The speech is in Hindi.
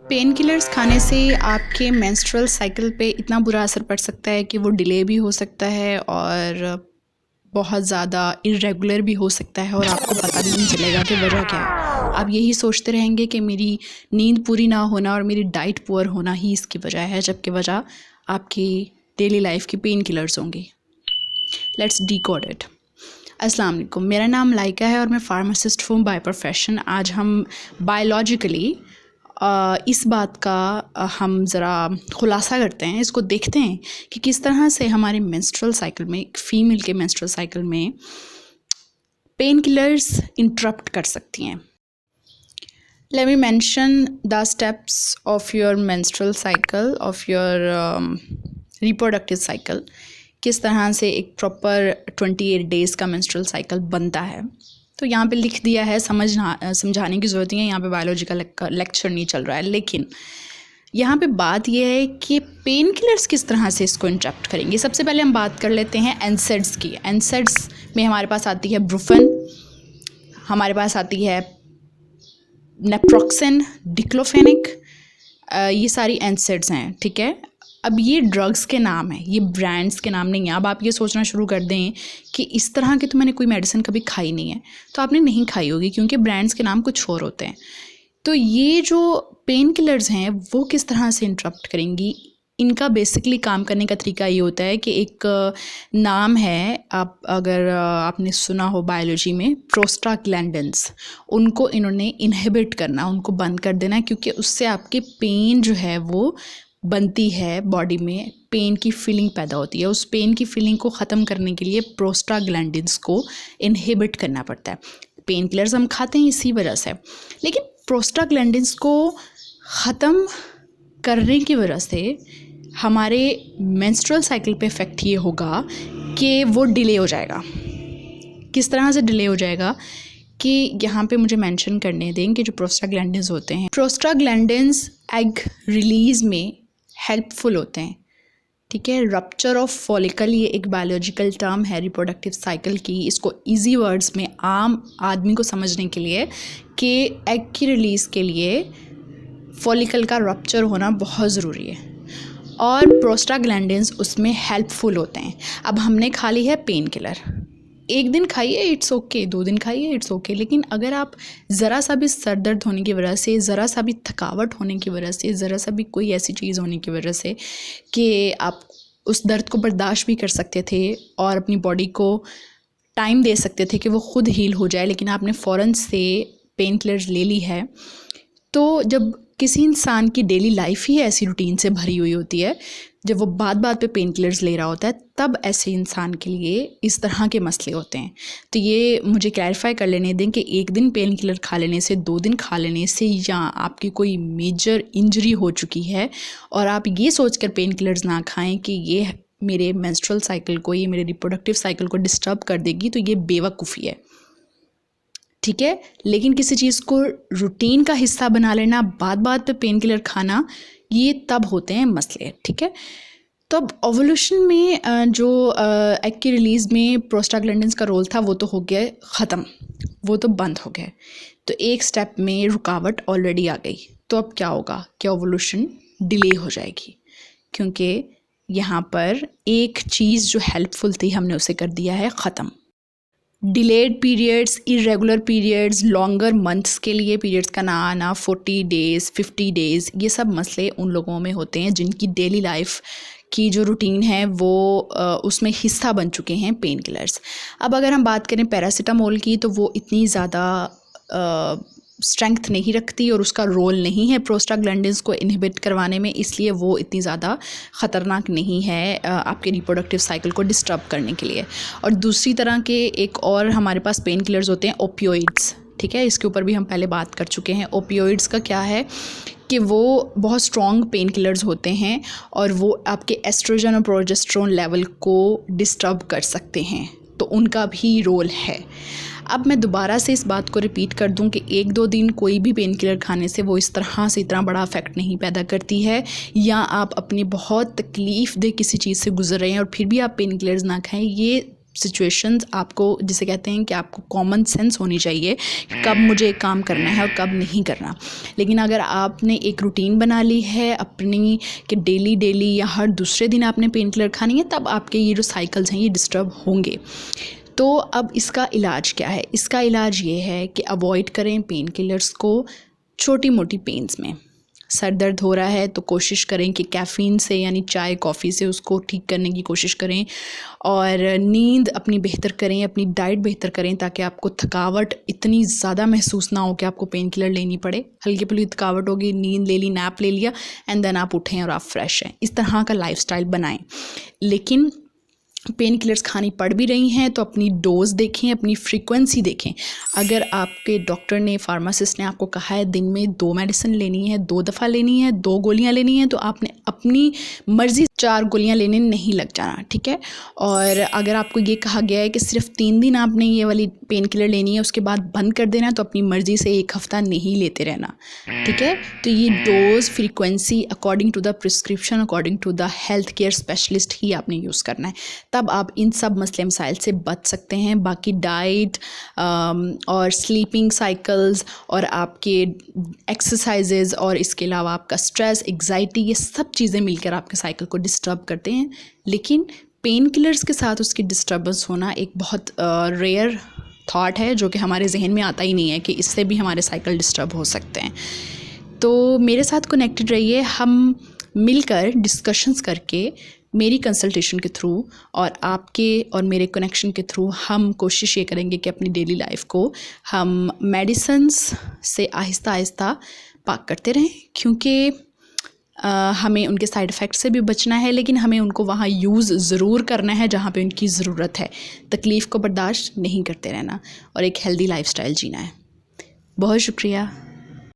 पेन किलर्स खाने से आपके मेंस्ट्रुअल साइकिल पे इतना बुरा असर पड़ सकता है कि वो डिले भी हो सकता है और बहुत ज़्यादा इर्रेगुलर भी हो सकता है और आपको पता भी नहीं चलेगा कि वजह क्या है। आप यही सोचते रहेंगे कि मेरी नींद पूरी ना होना और मेरी डाइट पुअर होना ही इसकी वजह है, जबकि वजह आपकी डेली लाइफ की पेन किलर्स होंगी। Let's decode it. अस्सलाम वालेकुम, मेरा नाम लाइका है और मैं फार्मासिस्ट हूँ बाय प्रोफेशन। आज हम बायोलॉजिकली इस बात का हम ज़रा खुलासा करते हैं, इसको देखते हैं कि किस तरह से हमारे मेंस्ट्रुअल साइकिल में, एक फ़ीमेल के मेंस्ट्रुअल साइकिल में पेन किलर्स इंटरप्ट कर सकती हैं। Let me mention the steps of your menstrual cycle, of your reproductive cycle. किस तरह से एक प्रॉपर 28 डेज़ का मेंस्ट्रुअल साइकिल बनता है। तो यहाँ पे लिख दिया है, समझाने की ज़रूरत नहीं है, यहाँ पे बायोलॉजिकल लेक्चर नहीं चल रहा है। लेकिन यहाँ पे बात यह है कि पेन किलर्स किस तरह से इसको इंटरप्ट करेंगे। सबसे पहले हम बात कर लेते हैं एनसेड्स की। एनसेड्स में हमारे पास आती है ब्रूफेन, हमारे पास आती है नेप्रोक्सेन, डिक्लोफेनिक, ये सारी एनसेड्स हैं, ठीक है। अब ये ड्रग्स के नाम हैं, ये ब्रांड्स के नाम नहीं हैं। अब आप ये सोचना शुरू कर दें कि इस तरह की तो मैंने कोई मेडिसिन कभी खाई नहीं है, तो आपने नहीं खाई होगी क्योंकि ब्रांड्स के नाम कुछ और होते हैं। तो ये जो पेन किलर्स हैं वो किस तरह से इंटरप्ट करेंगी, इनका बेसिकली काम करने का तरीका ये होता है कि एक नाम है, आप अगर आपने सुना हो बायोलॉजी में, प्रोस्टाग्लैंडिन्स, उनको इन्होंने इनहिबिट करना, उनको बंद कर देना, क्योंकि उससे आपके पेन जो है वो बनती है, बॉडी में पेन की फीलिंग पैदा होती है। उस पेन की फीलिंग को ख़त्म करने के लिए प्रोस्टाग्लैंडिन्स को इनहिबिट करना पड़ता है। पेन किलर्स हम खाते हैं इसी वजह से, लेकिन प्रोस्टाग्लैंडिन्स को ख़त्म करने की वजह से हमारे मेंस्ट्रुअल साइकिल पे इफ़ेक्ट ये होगा कि वो डिले हो जाएगा। किस तरह से डिले हो जाएगा कि यहाँ पे मुझे मेंशन करने दें कि जो प्रोस्टाग्लैंडिन्स होते हैं, प्रोस्टाग्लैंडिन्स एग रिलीज़ में हेल्पफुल होते हैं, ठीक है। रप्चर ऑफ फॉलिकल, ये एक बायोलॉजिकल टर्म है रिप्रोडक्टिव साइकिल की। इसको इजी वर्ड्स में आम आदमी को समझने के लिए कि एग की रिलीज़ के लिए फॉलिकल का रप्चर होना बहुत ज़रूरी है और प्रोस्टाग्लैंडिन्स उसमें हेल्पफुल होते हैं। अब हमने खा ली है पेन किलर, एक दिन खाइए इट्स ओके, 2 दिन खाइए इट्स ओके, लेकिन अगर आप ज़रा सा भी सर दर्द होने की वजह से, ज़रा सा भी थकावट होने की वजह से, ज़रा सा भी कोई ऐसी चीज़ होने की वजह से कि आप उस दर्द को बर्दाश्त भी कर सकते थे और अपनी बॉडी को टाइम दे सकते थे कि वो खुद हील हो जाए, लेकिन आपने फ़ौरन से पेन किलर्स ले ली है, तो जब किसी इंसान की डेली लाइफ ही ऐसी रूटीन से भरी हुई होती है, जब वो बात पे पेन किलर्स ले रहा होता है, तब ऐसे इंसान के लिए इस तरह के मसले होते हैं। तो ये मुझे क्लैरिफाई कर लेने दें कि एक दिन पेन किलर खा लेने से, 2 दिन खा लेने से, या आपकी कोई मेजर इंजरी हो चुकी है और आप ये सोचकर पेन किलर्स ना खाएं कि ये मेरे मेंस्ट्रुअल साइकिल को, ये मेरे रिप्रोडक्टिव साइकिल को डिस्टर्ब कर देगी, तो ये बेवकूफ़ी है, ठीक है। लेकिन किसी चीज़ को रूटीन का हिस्सा बना लेना, बात पे पेन किलर खाना, ये तब होते हैं मसले, ठीक है। तो अब ओवुलेशन में जो एग की रिलीज़ में प्रोस्टाग्लैंडिन्स का रोल था वो तो हो गया ख़त्म, वो तो बंद हो गया। तो एक स्टेप में रुकावट ऑलरेडी आ गई। तो अब क्या होगा कि ओवुलेशन डिले हो जाएगी, क्योंकि यहाँ पर एक चीज़ जो हेल्पफुल थी हमने उसे कर दिया है ख़त्म। Delayed periods, irregular periods, longer months के लिए पीरियड्स का ना आना, 40 डेज़, 50 डेज़, ये सब मसले उन लोगों में होते हैं जिनकी डेली लाइफ की जो रूटीन है वो उसमें हिस्सा बन चुके हैं पेन किलर्स। अब अगर हम बात करें पैरासीटामोल की, तो वो इतनी ज़्यादा स्ट्रेंथ नहीं रखती और उसका रोल नहीं है प्रोस्टाग्लैंडिन्स को इनहिबिट करवाने में, इसलिए वो इतनी ज़्यादा ख़तरनाक नहीं है आपके रिप्रोडक्टिव साइकिल को डिस्टर्ब करने के लिए। और दूसरी तरह के एक और हमारे पास पेन किलर्स होते हैं, ओपियोइड्स, ठीक है। इसके ऊपर भी हम पहले बात कर चुके हैं। ओपियोइड्स का क्या है कि वो बहुत स्ट्रॉन्ग पेन किलर्स होते हैं और वो आपके एस्ट्रोजन और प्रोजेस्टेरोन लेवल को डिस्टर्ब कर सकते हैं, तो उनका भी रोल है। अब मैं दोबारा से इस बात को रिपीट कर दूं कि 1-2 दिन कोई भी पेन किलर खाने से वो इस तरह से इतना बड़ा इफ़ेक्ट नहीं पैदा करती है, या आप अपनी बहुत तकलीफ़ दे किसी चीज़ से गुजर रहे हैं और फिर भी आप पेन किलर्स ना खाएं, ये सिचुएशंस आपको, जिसे कहते हैं कि आपको कॉमन सेंस होनी चाहिए कब मुझे काम करना है और कब नहीं करना। लेकिन अगर आपने एक रूटीन बना ली है अपनी कि डेली या हर दूसरे दिन आपने पेन किलर खानी है, तब आपके ये जो साइकिल्स हैं ये डिस्टर्ब होंगे। तो अब इसका इलाज क्या है? इसका इलाज ये है कि अवॉइड करें पेन किलर्स को छोटी मोटी पेन्स में। सर दर्द हो रहा है तो कोशिश करें कि कैफ़ीन से यानी चाय कॉफ़ी से उसको ठीक करने की कोशिश करें, और नींद अपनी बेहतर करें, अपनी डाइट बेहतर करें, ताकि आपको थकावट इतनी ज़्यादा महसूस ना हो कि आपको पेन किलर लेनी पड़े। हल्की फुल्की थकावट होगी, नींद ले ली, नैप ले लिया, एंड देन आप उठें और आप फ्रेश हैं। इस तरह का लाइफस्टाइल बनाएं। लेकिन पेन किलर्स खानी पड़ भी रही हैं तो अपनी डोज़ देखें, अपनी फ्रीक्वेंसी देखें। अगर आपके डॉक्टर ने, फार्मासिस्ट ने आपको कहा है दिन में 2 मेडिसिन लेनी है, 2 दफ़ा लेनी है, 2 गोलियां लेनी है, तो आपने अपनी मर्ज़ी 4 गोलियां लेने नहीं लग जाना, ठीक है। और अगर आपको ये कहा गया है कि सिर्फ 3 दिन आपने ये वाली पेन किलर लेनी है, उसके बाद बंद कर देना, तो अपनी मर्ज़ी से 1 हफ़्ता नहीं लेते रहना, ठीक है। तो ये dose frequency according to the prescription, according to the health care specialist ही आपने यूज़ करना है, तब आप इन सब मसले मसाइल से बच सकते हैं। बाकी डाइट और स्लीपिंग साइकिल्स और आपके एक्सरसाइजेज़ और इसके अलावा आपका स्ट्रेस, एग्जाइटी, ये सब चीज़ें मिलकर आपके साइकिल को डिस्टर्ब करते हैं। लेकिन पेन किलर्स के साथ उसकी डिस्टर्बेंस होना एक बहुत रेयर थॉट है, जो कि हमारे जहन में आता ही नहीं है कि इससे भी हमारे साइकिल डिस्टर्ब हो सकते हैं। तो मेरे साथ कनेक्टेड रहिए, हम मिलकर डिस्कशंस करके मेरी कंसल्टेशन के थ्रू और आपके और मेरे कनेक्शन के थ्रू हम कोशिश ये करेंगे कि अपनी डेली लाइफ को हम मेडिसिन्स से आहिस्ता आहिस्ता पाक करते रहें, क्योंकि हमें उनके साइड इफ़ेक्ट से भी बचना है, लेकिन हमें उनको वहाँ यूज़ ज़रूर करना है जहाँ पे उनकी ज़रूरत है। तकलीफ़ को बर्दाश्त नहीं करते रहना और एक हेल्दी लाइफस्टाइल जीना है। बहुत शुक्रिया।